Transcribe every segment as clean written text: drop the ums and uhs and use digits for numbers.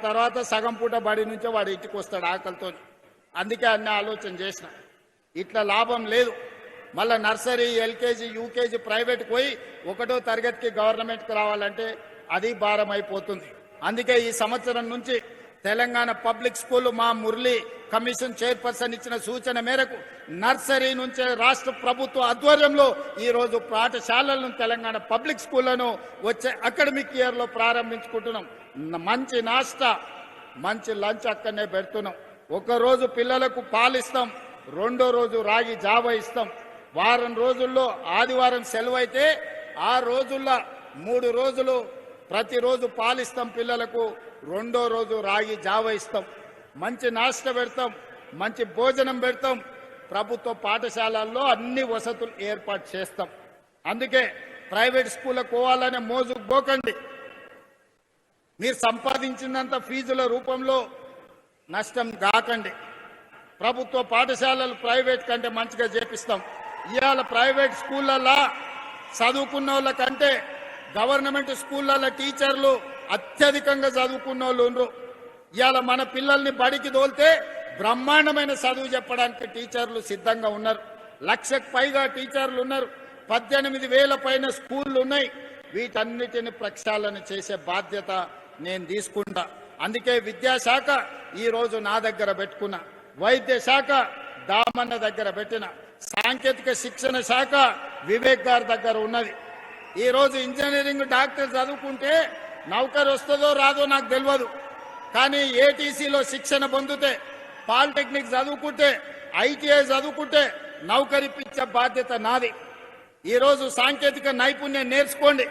తర్వాత సగం పూట బడి నుంచే వాడు ఇంటికి వస్తాడు ఆకలితో. అందుకే అన్ని ఆలోచన చేసిన. ఇట్లా లాభం లేదు. మళ్ళీ నర్సరీ, ఎల్కేజీ, యూకేజీ ప్రైవేట్కి పోయి 1వ తరగతికి గవర్నమెంట్కి రావాలంటే అది భారం అయిపోతుంది. అందుకే ఈ సంవత్సరం నుంచి తెలంగాణ పబ్లిక్ స్కూల్ మా మురళి కమిషన్ చైర్పర్సన్ ఇచ్చిన సూచన మేరకు నర్సరీ నుంచే రాష్ట్ర ప్రభుత్వ ఆధ్వర్యంలో ఈరోజు పాఠశాలలను తెలంగాణ పబ్లిక్ స్కూళ్లను వచ్చే అకాడమిక్ ఇయర్లో ప్రారంభించుకుంటున్నాం. మంచి నాస్టా, మంచి లంచ్ అక్కడనే పెడుతున్నాం. ఒకరోజు పిల్లలకు పాలిస్తాం, 2వ రోజు రాగి జావ ఇస్తాం. వారం రోజుల్లో ఆదివారం సెలవు అయితే ఆ రోజుల్లో 3 రోజులు ప్రతిరోజు పాలిస్తాం పిల్లలకు, 2వ రోజు రాగి జావ ఇస్తాం. మంచి నాస్టా పెడతాం, మంచి భోజనం పెడతాం. ప్రభుత్వ పాఠశాలల్లో అన్ని వసతులు ఏర్పాటు చేస్తాం. అందుకే ప్రైవేట్ స్కూళ్ళకు పోవాలనే మోజుకు పోకండి. మీరు సంపాదించినంత ఫీజుల రూపంలో నష్టం కాకండి. ప్రభుత్వ పాఠశాలలు ప్రైవేట్ కంటే మంచిగా చేపిస్తాం. ఇవాళ ప్రైవేట్ స్కూళ్ళల్లో చదువుకున్న వాళ్ళ కంటే గవర్నమెంట్ స్కూళ్ళల్లో టీచర్లు అత్యధికంగా చదువుకున్న వాళ్ళు ఉన్నారు. ఇవాళ మన పిల్లల్ని బడికి తోలితే బ్రహ్మాండమైన చదువు చెప్పడానికి టీచర్లు సిద్ధంగా ఉన్నారు. 1,00,000కు పైగా టీచర్లు ఉన్నారు. 18,000 పైన స్కూళ్ళు ఉన్నాయి. వీటన్నిటిని ప్రక్షాళన చేసే బాధ్యత నేను తీసుకుంటా. అందుకే విద్యాశాఖ ఈరోజు నా దగ్గర పెట్టుకున్నా, వైద్య శాఖ దామన్న దగ్గర పెట్టిన, సాంకేతిక శిక్షణ శాఖ వివేక్ గారి దగ్గర ఉన్నది. ఈరోజు ఇంజనీరింగ్ డాక్టర్ చదువుకుంటే నౌకరు వస్తుందో రాదో నాకు తెలియదు, కానీ ఏటీసీలో శిక్షణ పొందితే, పాలిటెక్నిక్ చదువుకుంటే, ఐటీఐ చదువుకుంటే నౌకరిపించే బాధ్యత నాది. ఈరోజు సాంకేతిక నైపుణ్యం నేర్చుకోండి.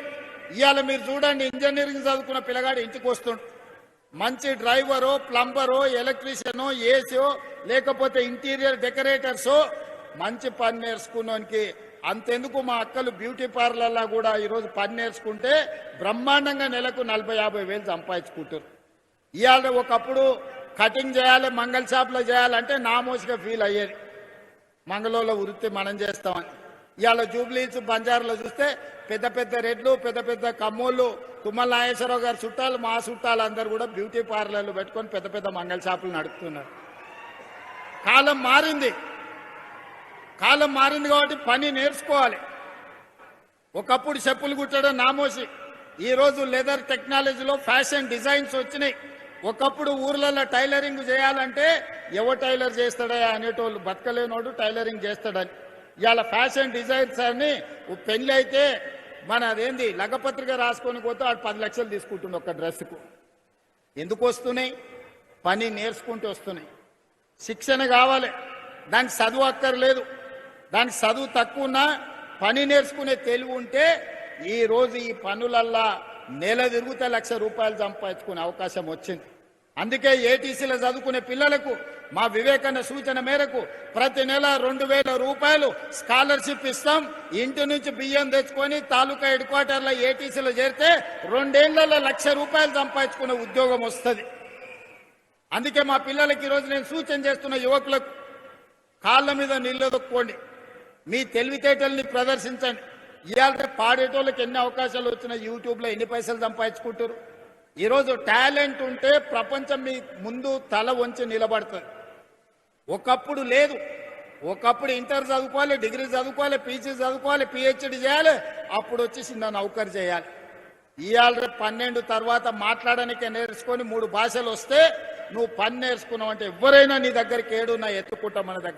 ఇవాళ మీరు చూడండి, ఇంజనీరింగ్ చదువుకున్న పిల్లగాడు ఇంటికి వస్తుండు. మంచి డ్రైవరో, ప్లంబరో, ఎలక్ట్రీషియనో, ఏసీఓ, లేకపోతే ఇంటీరియర్ డెకరేటర్సో మంచి పని నేర్చుకున్నానికి అంతెందుకు మా అక్కలు బ్యూటీ పార్లర్లో కూడా ఈరోజు పని నేర్చుకుంటే బ్రహ్మాండంగా నెలకు 40-50 వేలు సంపాదించుకుంటారు. ఇవాళ ఒకప్పుడు కటింగ్ చేయాలి, మంగళ షాప్లో చేయాలంటే నామోసిగా ఫీల్ అయ్యేది. మంగళంలో వృత్తి మనం చేస్తామని. ఇవాళ జూబ్లీస్, బంజారాలో చూస్తే పెద్ద పెద్ద రెడ్లు, పెద్ద పెద్ద కమ్మోళ్ళు, తుమ్మల నాగేశ్వరరావు గారి చుట్టాలు, మా చుట్టాలు అందరూ కూడా బ్యూటీ పార్లర్లు పెట్టుకొని పెద్ద పెద్ద మంగళ షాపులు నడుపుతున్నారు. కాలం మారింది. కాలం మారింది కాబట్టి పని నేర్చుకోవాలి. ఒకప్పుడు చెప్పులు కుట్టడం నామోసి, ఈరోజు లెదర్ టెక్నాలజీలో ఫ్యాషన్ డిజైన్స్ వచ్చినాయి. ఒకప్పుడు ఊర్లలో టైలరింగ్ చేయాలంటే ఎవరు టైలర్ చేస్తాడా అనేటోళ్ళు, బతకలేనోడు టైలరింగ్ చేస్తాడని. ఇవాళ ఫ్యాషన్ డిజైన్స్ అని పెళ్లి అయితే మన అదేంది లగపత్రిక రాసుకొని పోతే వాడు 10 లక్షలు తీసుకుంటుండే ఒక డ్రెస్కు. ఎందుకు వస్తున్నాయి? పని నేర్చుకుంటూ వస్తున్నాయి. శిక్షణ కావాలి, దానికి చదువు అక్కర్లేదు. దానికి చదువు తక్కువన్నా పని నేర్చుకునే తెలివి ఉంటే ఈరోజు ఈ పనులల్లా నెల తిరుగుతే ₹1,00,000 సంపాదించుకునే అవకాశం వచ్చింది. అందుకే ఏటీసీలో చదువుకునే పిల్లలకు మా వివేకన్న సూచన మేరకు ప్రతి నెల ₹2,000 స్కాలర్షిప్ ఇస్తాం. ఇంటి నుంచి బియ్యం తెచ్చుకొని తాలూకా హెడ్ క్వార్టర్లో ఏటీసీలో చేరితే 2 ఏళ్లలో ₹1,00,000 సంపాదించుకునే ఉద్యోగం వస్తుంది. అందుకే మా పిల్లలకి ఈరోజు నేను సూచన చేస్తున్న యువకులకు కాళ్ళ మీద నిలదొక్కోండి, మీ తెలివితేటల్ని ప్రదర్శించండి. ఇవాళ పాడేటోళ్ళకి ఎన్ని అవకాశాలు వచ్చినా యూట్యూబ్లో ఎన్ని పైసలు సంపాదించుకుంటారు. ఈరోజు టాలెంట్ ఉంటే ప్రపంచం మీ ముందు తల వంచి నిలబడుతుంది. ఒకప్పుడు లేదు. ఒకప్పుడు ఇంటర్ చదువుకోవాలి, డిగ్రీ చదువుకోవాలి, పీజీ చదువుకోవాలి, పిహెచ్డి చేయాలి, అప్పుడు వచ్చి చిన్న నౌకరు చేయాలి. ఇవాళ 12 తర్వాత మాట్లాడడానికే నేర్చుకొని 3 భాషలు వస్తే నువ్వు పని నేర్చుకున్నావు అంటే ఎవరైనా నీ దగ్గరికి ఏడున్నా ఎత్తుకుంటా మన దగ్గర.